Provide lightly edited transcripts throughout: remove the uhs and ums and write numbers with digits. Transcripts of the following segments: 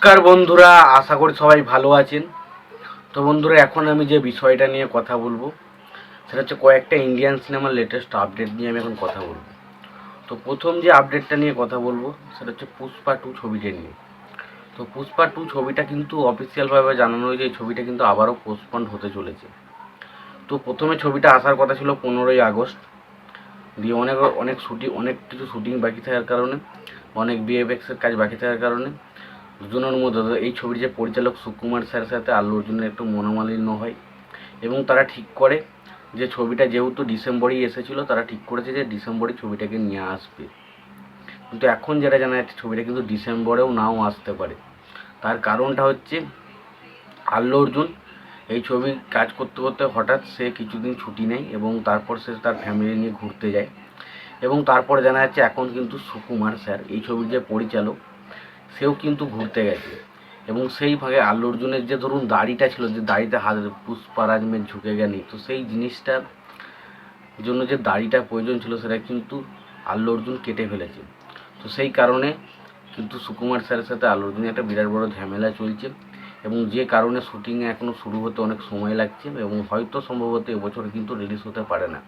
নমস্কার বন্ধুরা, আশা করি সবাই ভালো আছেন। তো বন্ধুরা, এখন আমি যে বিষয়টা নিয়ে কথা বলবো সেটা হচ্ছে কয়েকটা ইন্ডিয়ান সিনেমার লেটেস্ট আপডেট নিয়ে আমি এখন কথা বলবো। তো প্রথম যে আপডেটটা নিয়ে কথা বলবো সেটা হচ্ছে পুষ্পা 2 ছবিটা নিয়ে। তো পুষ্পা 2 ছবিটা কিন্তু অফিসিয়ালভাবে জানানো হয়েছে এই ছবিটা কিন্তু আবারও পোস্টপন্ড হতে চলেছে। তো প্রথমে ছবিটা আসার কথা ছিল 15ই আগস্ট, দিয়ে অনেক কিছু শুটিং বাকি থাকার কারণে, অনেক ভিএফএক্সের কাজ বাকি থাকার কারণে দুজনের মধ্যে এই ছবির যে পরিচালক সুকুমার স্যারের সাথে আল্লু অর্জুনের একটু মনোমালিন্য হয় এবং তারা ঠিক করে যে ছবিটা যেহেতু ডিসেম্বরেই এসেছিলো, তারা ঠিক করেছে যে ডিসেম্বরে ছবিটাকে নিয়ে আসবে। কিন্তু এখন যেটা জানা যাচ্ছে ছবিটা কিন্তু ডিসেম্বরেও নাও আসতে পারে। তার কারণটা হচ্ছে আল্লু অর্জুন এই ছবি কাজ করতে করতে হঠাৎ সে কিছুদিন ছুটি নেয় এবং তারপর সে তার ফ্যামিলি নিয়ে ঘুরতে যায়। এবং তারপরে জানা যাচ্ছে এখন কিন্তু সুকুমার স্যার এই ছবির যে পরিচালক সেও কিন্তু ঘুরতে গেছে এবং সেই ফাঁকে আল্লু অর্জুনের যে ধরুন দাড়িটা ছিল, যে দাড়িতে হাত পুষ্পারাজ মে ঝুঁকে গেনি, তো সেই জিনিসটার জন্য যে দাড়িটা প্রয়োজন ছিল সেটা কিন্তু আল্লু অর্জুন কেটে ফেলেছে। তো সেই কারণে কিন্তু সুকুমার স্যারের সাথে আল্লু অর্জুনের একটা বিরাট বড় ঝামেলা চলছে এবং যে কারণে শুটিংয়ে এখনও শুরু হতে অনেক সময় লাগছে এবং হয়তো সম্ভবত এবছর কিন্তু রিলিজ হতে পারে না।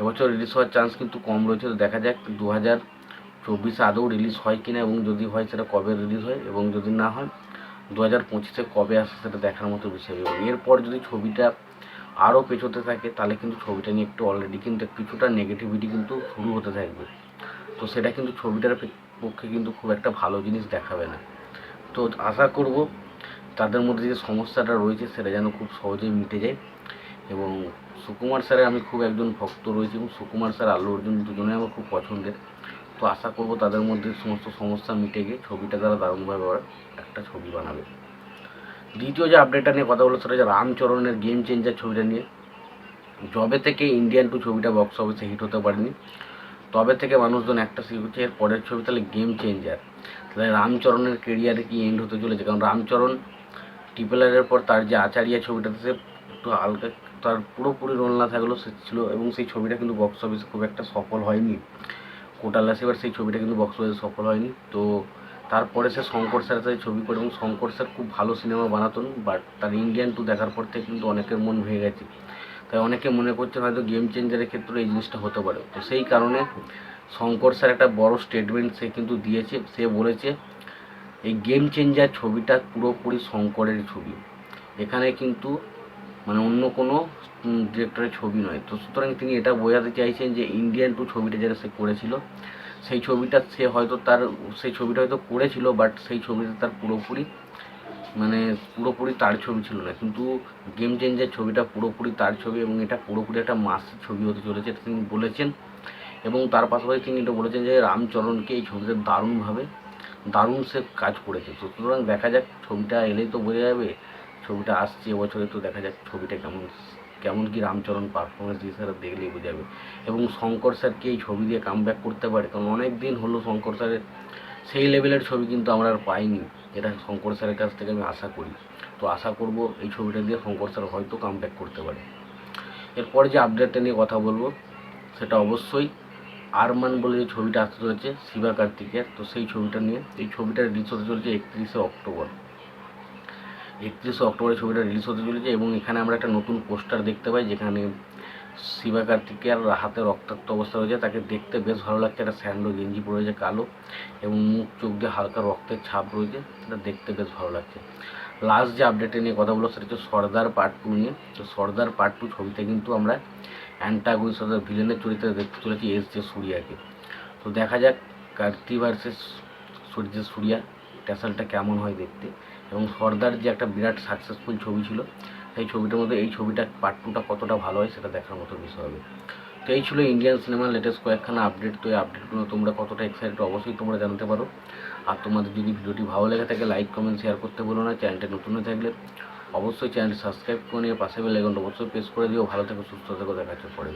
এবছর রিলিজ হওয়ার চান্স কিন্তু কম রয়েছে। তো দেখা যাক 2024 আদৌ রিলিজ হয় কিনা এবং যদি হয় সেটা কবে রিলিজ হয় এবং যদি না হয় 2025-এ কবে আসে সেটা দেখার মতো বিষয়। এবং এরপর যদি ছবিটা আরও পেছোতে থাকে তাহলে কিন্তু ছবিটা নিয়ে একটু অলরেডি কিন্তু কিছুটা নেগেটিভিটি কিন্তু শুরু হতে থাকবে। তো সেটা কিন্তু ছবিটার পক্ষে কিন্তু খুব একটা ভালো জিনিস দেখাবে না। তো আশা করব তাদের মধ্যে যে সমস্যাটা রয়েছে সেটা যেন খুব সহজেই মিটে যায়। এবং সুকুমার স্যারের আমি খুব একজন ভক্ত রয়েছি এবং সুকুমার স্যার আল্লু অর্জুন দুজনেই আমার খুব পছন্দের। তো আশা করব তাদের মধ্যে সমস্ত সমস্যা মিটে গিয়ে ছবিটা তারা দারুণভাবে ওরা একটা ছবি বানাবে। দ্বিতীয় যে আপডেটটা নিয়ে কথা বলো সেটা হচ্ছে রামচরণের গেম চেঞ্জার ছবিটা নিয়ে। যবে থেকে ইন্ডিয়ান 2 ছবিটা বক্স অফিসে হিট হতে পারেনি তবে থেকে মানুষজন একটা শিখছে এর পরের ছবি তাহলে গেম চেঞ্জার, তাহলে রামচরণের কেরিয়ারে কি এন্ড হতে চলেছে। কারণ রামচরণ ট্রিপল-আর-এর পর তার যে আচারিয়া ছবিটাতে সে একটু হালকা, তার পুরোপুরি রোল না থাকলেও সে ছিল এবং সেই ছবিটা কিন্তু বক্স অফিসে খুব একটা সফল হয়নি। কোটালা সেবার সেই ছবিটা কিন্তু বক্স অফিসে সফল হয়নি। তো তারপরে সে শঙ্কর স্যারের সাথে ছবি করে এবং শঙ্কর স্যার খুব ভালো সিনেমা বানাতেন, বাট তার ইন্ডিয়ান 2 দেখার পর থেকে কিন্তু অনেকের মন ভেঙে গেছে। তাই অনেকে মনে করছে হয়তো গেম চেঞ্জারের ক্ষেত্রে এই জিনিসটা হতে পারে। তো সেই কারণে শঙ্কর স্যার একটা বড় স্টেটমেন্ট সে কিন্তু দিয়েছে। সে বলেছে এই গেম চেঞ্জার ছবিটা পুরোপুরি শঙ্করের ছবি, এখানে কিন্তু মানে অন্য কোনো ডিরেক্টরের ছবি নয়। তো সুতরাং তিনি এটা বোঝাতে চাইছেন যে ইন্ডিয়ান 2 ছবিটা যেটা সে করেছিল সেই ছবিটা সে হয়তো সেই ছবিটা হয়তো করেছিল, বাট সেই ছবিটা তার পুরোপুরি তার ছবি ছিল না। কিন্তু গেম চেঞ্জার ছবিটা পুরোপুরি তার ছবি এবং এটা পুরোপুরি একটা মাসের ছবি হতে চলেছে, এটা তিনি বলেছেন। এবং তার পাশাপাশি তিনি এটা বলেছেন যে রামচরণকে এই ছবিটা দারুণ সে কাজ করেছে। তো সুতরাং দেখা যাক, ছবিটা এলেই তো বোঝা যাবে। ছবিটা আসছে এবছরে, তো দেখা যাক ছবিটা কেমন কি রামচরণ পারফরমেন্স দিয়ে সেটা দেখলেই বোঝা যাবে। এবং শঙ্কর স্যারকে এই ছবি দিয়ে কামব্যাক করতে পারে, কারণ অনেক দিন হলো শঙ্কর স্যারের সেই লেভেলের ছবি কিন্তু আমরা আর পাইনি, এটা শঙ্কর স্যারের কাছ থেকে আমি আশা করি। তো আশা করব এই ছবিটা দিয়ে শঙ্কর স্যার হয়তো কামব্যাক করতে পারে। এরপরে যে আপডেটটা নিয়ে কথা বলবো সেটা অবশ্যই আরমান বলে যে ছবিটা আসতে চলেছে শিবা কার্তিকের। তো সেই ছবিটা নিয়ে, এই ছবিটা রিলিজ হতে চলেছে 31শে অক্টোবরে ছবিটা রিলিজ হতে চলেছে। এবং এখানে আমরা একটা নতুন পোস্টার দেখতে পাই যেখানে শিবা কার্তিকের হাতে রক্তাক্ত অবস্থা রয়েছে, তাকে দেখতে বেশ ভালো লাগছে। একটা স্যান্ডো গেঞ্জি পরে রয়েছে কালো এবং মুখ চোখ দিয়ে হালকা রক্তের ছাপ রয়েছে, সেটা দেখতে বেশ ভালো লাগছে। লাস্ট যে আপডেটে নিয়ে কথা বলবো সেটা হচ্ছে সর্দার পার্ট 2 নিয়ে। তো সর্দার পার্ট 2 ছবিতে কিন্তু আমরা অ্যান্টাগনিস্ট অর্থাৎ ভিলেনের চরিত্রে দেখতে চলেছি এস সূর্যাকে। তো দেখা যাক কার্তি ভার্সেস সূর্যা ট্যাসেলটা কেমন হয় দেখতে। এবং সর্দার যে একটা বিরাট সাকসেসফুল ছবি ছিল, সেই ছবিটার মধ্যে এই ছবিটা পার্ট 2টা কতটা ভালো হয় সেটা দেখার মতো বিষয় হবে। তো এই ছিল ইন্ডিয়ান সিনেমার লেটেস্ট কয়েকখানা আপডেট। তো এই আপডেটগুলো তোমরা কতটা এক্সাইটেড অবশ্যই তোমরা জানতে পারো। আর তোমাদের যদি ভিডিওটি ভালো লেগে থাকে লাইক কমেন্ট শেয়ার করতে বলো না। চ্যানেলটা নতুন হয়ে থাকলে অবশ্যই চ্যানেলটি সাবস্ক্রাইব করে নিয়ে পাশে বেল আইকনটা অবশ্যই প্রেস করে দিও। ভালো থেকো, সুস্থ থেকো, দেখা হচ্ছে পরে।